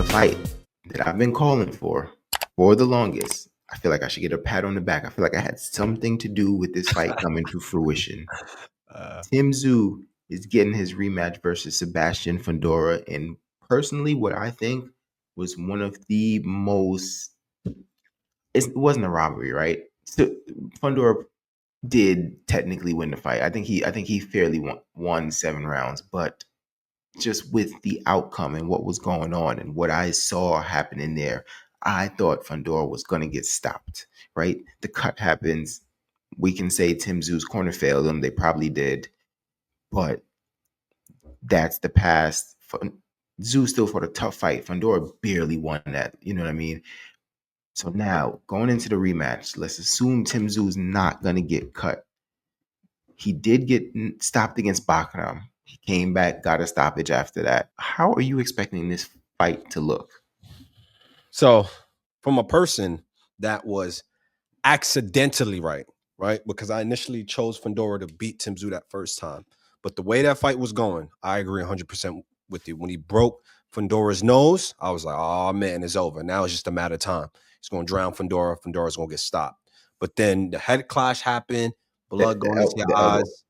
fight that I've been calling for the longest. I feel like I should get a pat on the back. I feel like I had something to do with this fight coming to fruition. Tszyu is getting his rematch versus Sebastian Fundora, and personally, what I think was one of the most. It wasn't a robbery, right? So Fundora did technically win the fight. I think he fairly won 7 rounds, but just with the outcome and what was going on and what I saw happening there, I thought Fundora was going to get stopped, right? The cut happens. We can say Tim Tszyu's corner failed him. They probably did, but that's the past. Tszyu still fought a tough fight. Fundora barely won that. You know what I mean? So now going into the rematch, let's assume Tim Tszyu's not going to get cut. He did get stopped against Bakram. He came back, got a stoppage after that. How are you expecting this fight to look? So, from a person that was accidentally right, because I initially chose Fundora to beat Tim Tszyu that first time. But the way that fight was going, I agree 100% with you. When he broke Fundora's nose, I was like, oh, man, it's over. Now it's just a matter of time. He's going to drown Fundora. Fundora's going to get stopped. But then the head clash happened, blood going into your eyes.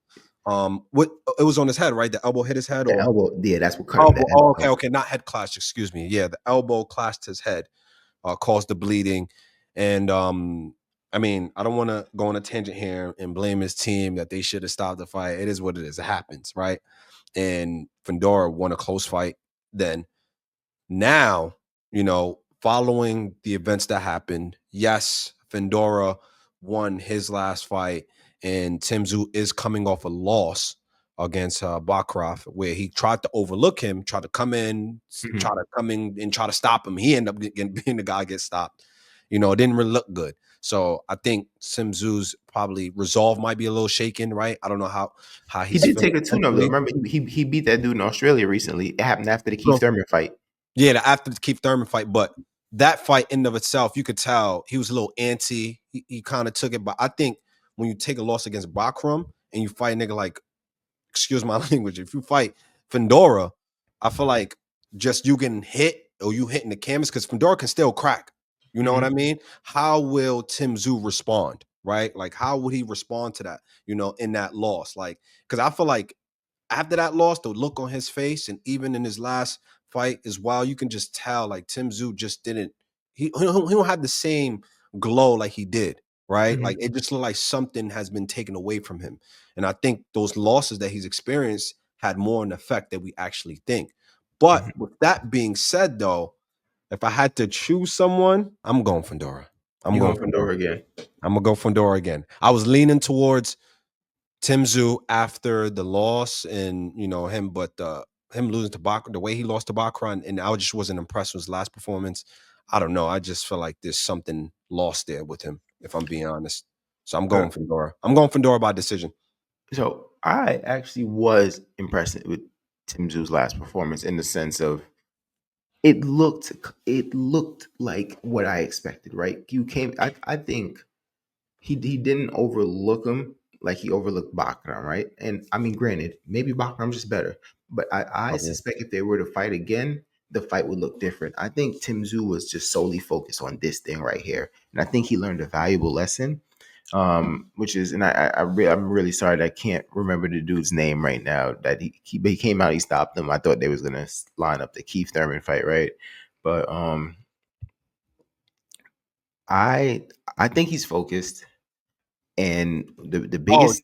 What it was on his head, right? The elbow hit his head. The elbow, yeah, that's what cut him. Okay, not head clash. Excuse me. Yeah, the elbow clashed his head, caused the bleeding, and I mean, I don't want to go on a tangent here and blame his team that they should have stopped the fight. It is what it is. It happens, right? And Fundora won a close fight. Then now, following the events that happened, yes, Fundora won his last fight, and Tim Tszyu is coming off a loss against Bakrov, where he tried to overlook him, tried to come in, and try to stop him. He ended up being the guy get stopped. It didn't really look good. So I think Tim Tszyu's probably resolve might be a little shaken, right? I don't know how he did take a tune-up though. Remember, he beat that dude in Australia recently. It happened after the Keith Thurman fight. Yeah, after the Keith Thurman fight, but that fight in of itself, you could tell he was a little antsy. He kind of took it, but I think when you take a loss against Bakram and you fight a nigga like, excuse my language, if you fight Fundora, I feel like just you getting hit or you hitting the canvas, because Fundora can still crack. You know what I mean? How will Tim Tszyu respond, right? Like, how would he respond to that, in that loss? Like, because I feel like after that loss, the look on his face, and even in his last fight as well, you can just tell, like, Tim Tszyu just didn't, he don't have the same glow like he did, right? Like, it just looked like something has been taken away from him. And I think those losses that he's experienced had more an effect than we actually think. But with that being said, though, if I had to choose someone, I'm going Fundora. I'm going Fundora again. I'm going to go Fundora again. I was leaning towards Tim Tszyu after the loss and, him, but him losing to Bakra, the way he lost to Bakra, and I just wasn't impressed with his last performance. I don't know. I just feel like there's something lost there with him, if I'm being honest. So I'm going Fundora. I'm going Fundora by decision. So I actually was impressed with Tim Tszyu's last performance in the sense of it looked like what I expected, right? I think he didn't overlook him like he overlooked Bakram, right? And I mean, granted, maybe Bakram's just better, but I suspect if they were to fight again, the fight would look different. I think Tim Tszyu was just solely focused on this thing right here, and I think he learned a valuable lesson. Which is, and I'm really sorry that I can't remember the dude's name right now. That he came out, he stopped them. I thought they was gonna line up the Keith Thurman fight, right? But I think he's focused, and the biggest.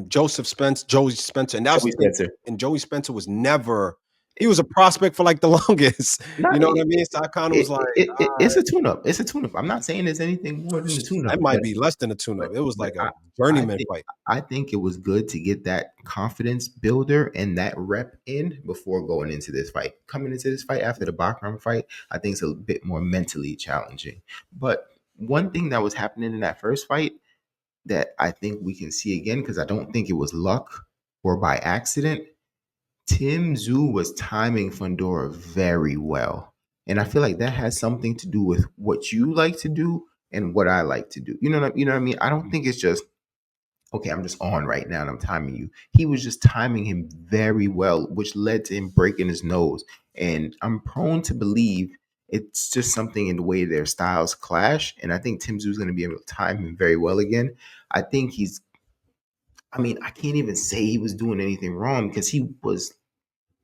Joey Spencer, and that was Joey Spencer. And Joey Spencer was never. He was a prospect for like the longest. You know what I mean? So I kind of was like, it's a tune-up. It's a tune-up. I'm not saying there's anything more than a tune-up. That might be less than a tune-up. It was like a journeyman fight. I think it was good to get that confidence builder and that rep in before going into this fight. Coming into this fight after the Bakram fight, I think it's a bit more mentally challenging. But one thing that was happening in that first fight that I think we can see again, because I don't think it was luck or by accident, Tim Tszyu was timing Fundora very well. And I feel like that has something to do with what you like to do and what I like to do. You know what I mean? I don't think it's just okay, I'm just on right now and I'm timing you. He was just timing him very well, which led to him breaking his nose. And I'm prone to believe it's just something in the way their styles clash. And I think Tim Tszyu going to be able to time him very well again. I think he's, I mean, I can't even say he was doing anything wrong because he was,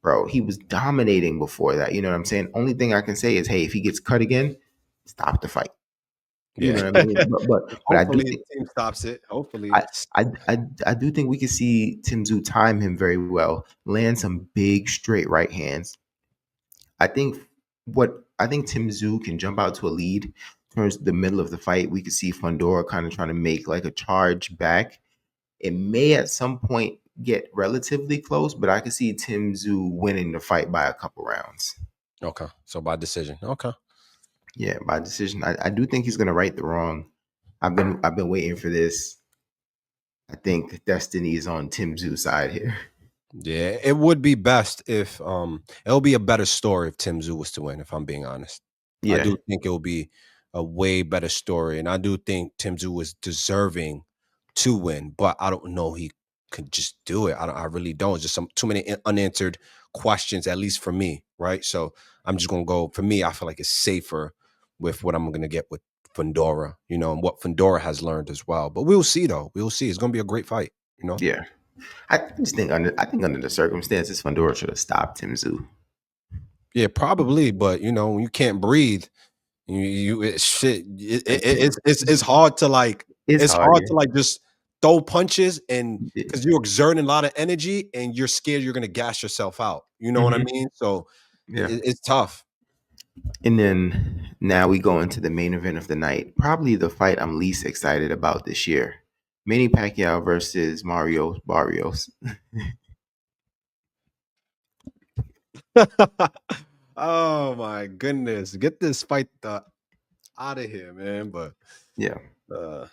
bro, he was dominating before that. You know what I'm saying? Only thing I can say is, hey, if he gets cut again, stop the fight. You Yeah. know what I mean? But I do Hopefully, think the team stops it. Hopefully, I, it's I do think we could see Tim Tszyu time him very well, land some big straight right hands. I think I think Tim Tszyu can jump out to a lead towards the middle of the fight. We could see Fundora kind of trying to make like a charge back. It may at some point get relatively close, but I could see Tim Tszyu winning the fight by a couple rounds. okay. So by decision. Okay. Yeah, by decision. I do think he's gonna right the wrong. I've been waiting for this. I think destiny is on Tim Tszyu's side here. Yeah, it would be best if it'll be a better story if Tim Tszyu was to win, if I'm being honest. I Yeah, do think it will be a way better story. And I do think Tim Tszyu was deserving to win, but I don't know he could just do it. I really don't. Just some too many unanswered questions, at least for me, right? So I'm just gonna go for me, I feel like it's safer with what I'm gonna get with Fundora, and what Fundora has learned as well. But we'll see though. We'll see. It's gonna be a great fight, you know. yeah. I think under the circumstances, Fundora should have stopped Tim Tszyu. Yeah, probably, but when you can't breathe, shit. It's hard to like. It's It's hard, hard yeah. to like just throw punches and Yeah. because you're exerting a lot of energy and you're scared you're gonna gas yourself out. You know what I Hmm. mean? So Yeah. it's tough. And then now we go into the main event of the night. Probably the fight I'm least excited about this year. Manny Pacquiao versus Mario Barrios. Oh my goodness, get this fight out of here, man. But Yeah. uh,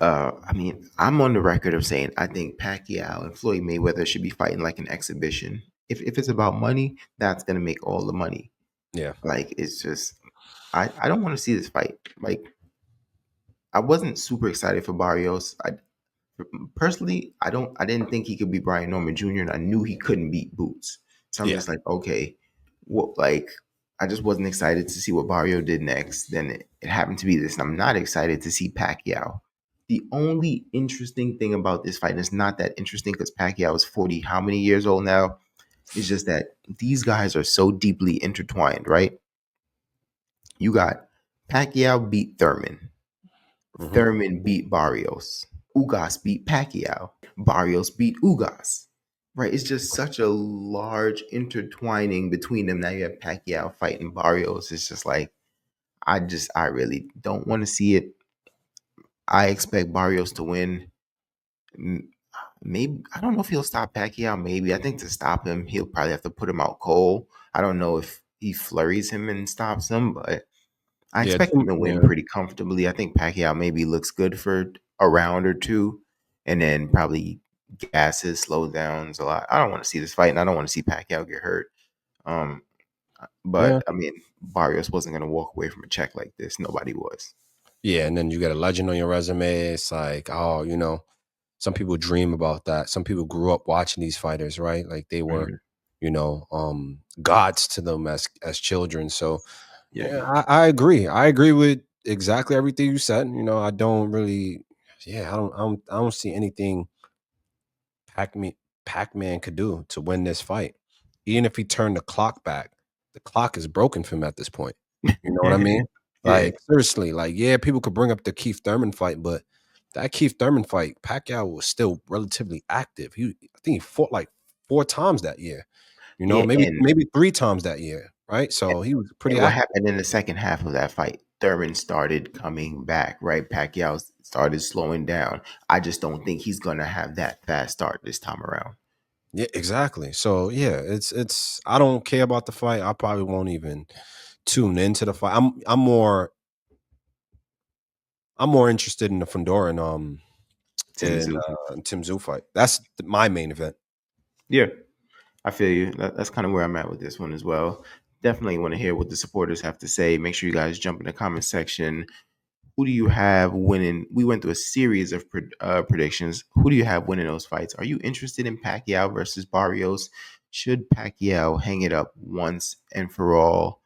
I mean, I'm on the record of saying I think Pacquiao and Floyd Mayweather should be fighting like an exhibition. If it's about money, that's gonna make all the money. yeah, Like it's just I don't want to see this fight. Like I wasn't super excited for Barrios. I personally I didn't think he could beat Brian Norman Jr. and I knew he couldn't beat Boots. So I'm yeah, just like, okay, what like I just wasn't excited to see what Barrio did next. Then it happened to be this, and I'm not excited to see Pacquiao. The only interesting thing about this fight, and it's not that interesting because Pacquiao is 40, how many years old now? It's just that these guys are so deeply intertwined, right? You got Pacquiao beat Thurman. hmm Thurman beat Barrios. Ugas beat Pacquiao. Barrios beat Ugas. Right? It's just such a large intertwining between them. Now you have Pacquiao fighting Barrios. It's just like I really don't want to see it. I expect Barrios to win. Maybe I don't know if he'll stop Pacquiao. Maybe I think to stop him, he'll probably have to put him out cold. I don't know if he flurries him and stops him, but I yeah, expect him to win yeah, pretty comfortably. I think Pacquiao maybe looks good for a round or two, and then probably gasses, slow downs a lot. I don't want to see this fight, and I don't want to see Pacquiao get hurt. Um, yeah, but I mean, Barrios wasn't going to walk away from a check like this. Nobody was. yeah. And then you get a legend on your resume. It's like, oh, some people dream about that. Some people grew up watching these fighters, right? Like they were, Mhm. gods to them as children. So Yeah. yeah, I agree. I agree with exactly everything you said. I don't really, yeah, I don't see anything Pac-Man Pac-Man could do to win this fight. Even if he turned the clock back, the clock is broken for him at this point. You know what I mean? Yeah. Like seriously, like yeah, people could bring up the Keith Thurman fight, but that Keith Thurman fight, Pacquiao was still relatively active. I think he fought like 4 times that year. Yeah. Maybe 3 times that year, right? So he was pretty And what active. happened in the second half of that fight? Thurman started coming back, right? Pacquiao started slowing down. I just don't think he's going to have that fast start this time around. Yeah, exactly. So yeah, it's I don't care about the fight. I probably won't even tune into the fight. I'm more interested in the Fundora Tim and Tszyu. Tim Tszyu fight. That's my main event. Yeah. I feel you. That's kind of where I'm at with this one as well. Definitely want to hear what the supporters have to say. Make sure you guys jump in the comment section. Who do you have winning? We went through a series of predictions. Who do you have winning those fights? Are you interested in Pacquiao versus Barrios? Should Pacquiao hang it up once and for all?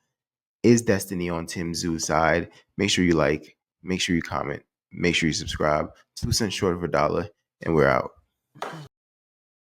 Is destiny on Tim Tszyu's side? Make sure you like, make sure you comment, make sure you subscribe. 2 cents short of $1, and we're out.